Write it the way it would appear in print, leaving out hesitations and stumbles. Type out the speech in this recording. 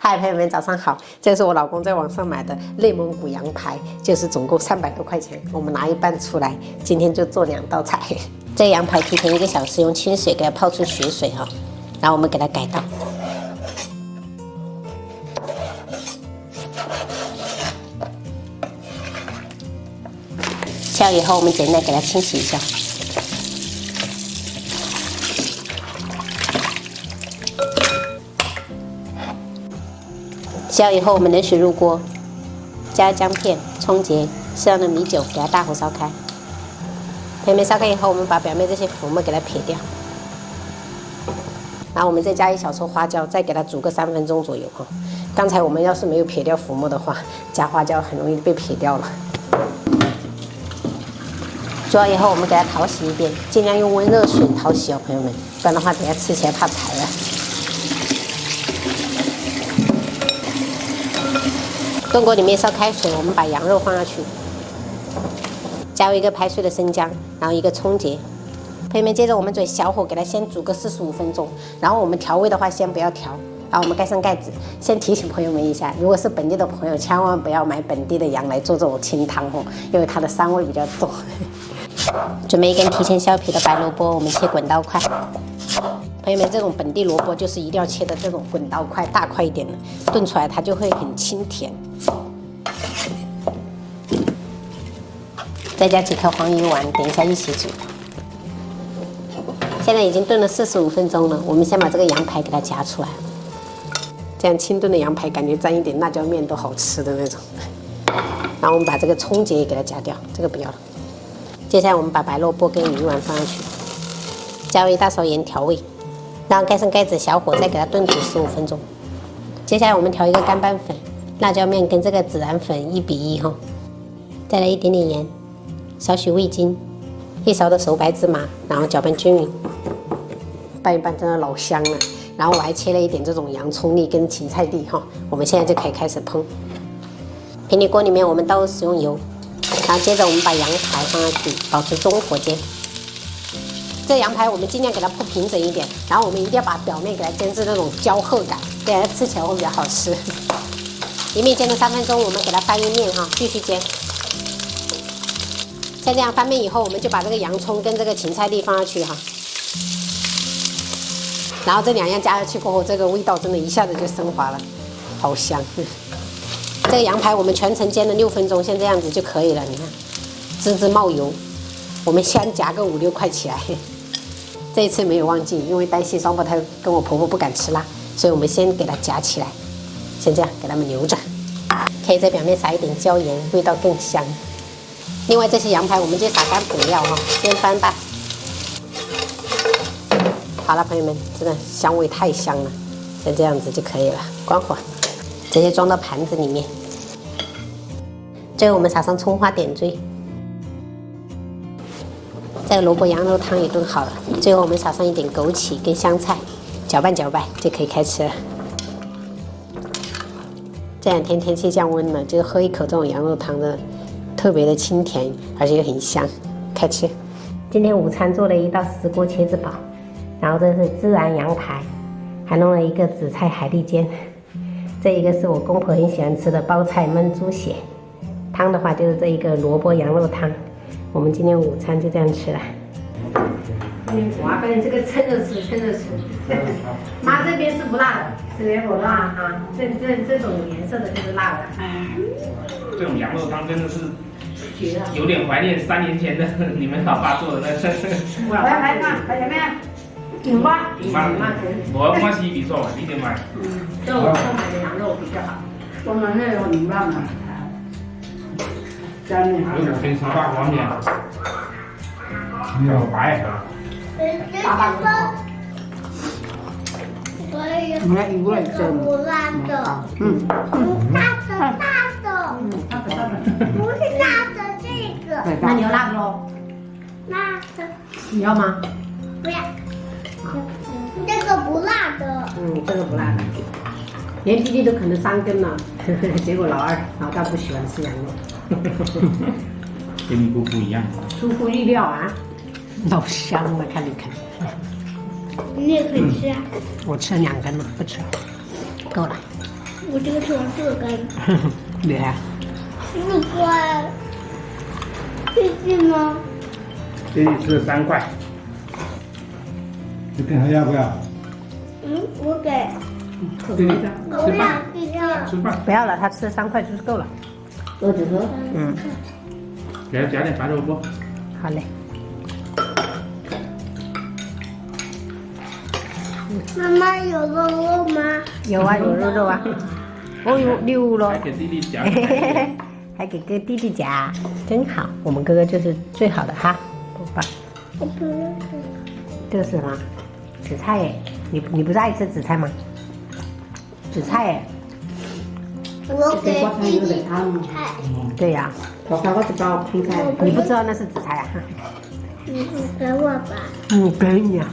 嗨，朋友们，早上好！这是我老公在网上买的内蒙古羊排，就是总共300多块钱，我们拿一半出来，今天就做2道菜。这羊排提前1个小时用清水给它泡出血水哈，然后我们给它改刀。切好以后，我们简单给它清洗一下。 洗好以后，我们冷水入锅，加姜片、葱节、适量的米酒，给它大火烧开。表面烧开以后，我们把表面这些浮沫给它撇掉。然后我们再加1小撮花椒，再给它煮个3分钟左右哈。刚才我们要是没有撇掉浮沫的话，加花椒很容易被撇掉了。煮好以后，我们给它淘洗一遍，尽量用温热水淘洗哦，朋友们，不然的话等下吃起来怕柴了。 炖锅里面烧开水，我们把羊肉放下去，加入1个拍碎的生姜，然后1个葱节。朋友们，接着我们转小火给它先煮个45分钟，然后我们调味的话先不要调，然后我们盖上盖子。先提醒朋友们一下，如果是本地的朋友，千万不要买本地的羊来做这种清汤哦，因为它的膻味比较重。准备1根提前削皮的白萝卜，我们切滚刀块。 朋友们，这种本地萝卜就是一定要切的这种滚刀块，大块一点的，炖出来它就会很清甜。再加几颗黄鱼丸，等一下一起煮。现在已经炖了45分钟了，我们先把这个羊排给它夹出来。这样清炖的羊排，感觉沾一点辣椒面都好吃的那种。然后我们把这个葱节也给它夹掉，这个不要了。接下来我们把白萝卜跟鱼丸放上去，加入1大勺盐调味。 然后盖上盖子，小火再给它炖煮15分钟。接下来我们调1个干拌粉，辣椒面跟这个孜然粉1比1哈，再来一点点盐，少许味精，1勺的熟白芝麻，然后搅拌均匀，拌一拌真的老香了。然后我还切了一点这种洋葱粒跟芹菜粒哈，我们现在就可以开始烹。平底锅里面我们倒入食用油，然后接着我们把羊排放上去，保持中火煎。 这羊排我们尽量给它铺平整一点，然后我们一定要把表面给它煎至那种焦褐感，这样吃起来会比较好吃。一面煎了3分钟，我们给它翻一面哈，继续煎。像这样翻面以后，我们就把这个洋葱跟这个芹菜粒放下去哈，然后这2样加下去过后，这个味道真的一下子就升华了，好香。这个羊排我们全程煎了6分钟，像这样子就可以了。你看，滋滋冒油，我们先夹个5、6块起来。 这一次没有忘记，因为担心双胞胎跟我婆婆不敢吃辣，所以我们先给它夹起来，先这样给它们留着。可以在表面撒一点椒盐，味道更香。另外这些羊排我们就撒干粉料哈，先翻拌。好了，朋友们，真的香味太香了，像这样子就可以了。关火，直接装到盘子里面。最后我们撒上葱花点缀。 这个萝卜羊肉汤也炖好了，最后我们撒上一点枸杞跟香菜，搅拌搅拌就可以开吃了。这2天天气降温了，就喝一口这种羊肉汤的，特别的清甜，而且又很香，开吃。今天午餐做了1道石锅茄子煲，然后这是孜然羊排，还弄了1个紫菜海蛎煎，这一个是我公婆很喜欢吃的包菜焖猪血，汤的话就是这一个萝卜羊肉汤。 我们今天午餐就这样吃了。哇，把你这个撑着吃，撑着吃。妈这边是不辣的，这边不辣哈。这种颜色的就是辣的。这种羊肉汤真的是有点怀念3年前的你们老爸做的那个。来看，在前面。顶吧。我洗比做，你点买。这我买的羊肉比较好。我们那个明白吗？ 有点跟大黄面，比较白。大锅。你看一个这不辣的，大的，不是辣的这个，那你要辣的喽？辣的你要吗？不要，这个不辣的，这个不辣的，连弟弟都可能3根了，结果老大不喜欢吃羊肉。跟你姑不一样，出乎意料啊，老香了，看你看。你也可以吃啊。我吃了2根了，不吃了，够了。我这个吃完4根。厉害。不乖。谢谢吗？这里吃了3块。你等下要不要？我给。对，我吃饭，要吃饭，不要了，他吃3块就是够了。多几盒。给他夹点白萝卜。好嘞。妈妈有肉吗？有啊，有肉啊。哦呦，溜了还。给弟弟夹。还给哥弟弟夹，真好。我们哥哥就是最好的哈，好吧？我不认识。这个是什么？紫菜耶，你不是爱吃紫菜吗？紫菜耶，我给弟弟菜。对呀、我发过去包青菜。你不知道那是紫菜啊？你给我吧。给你啊。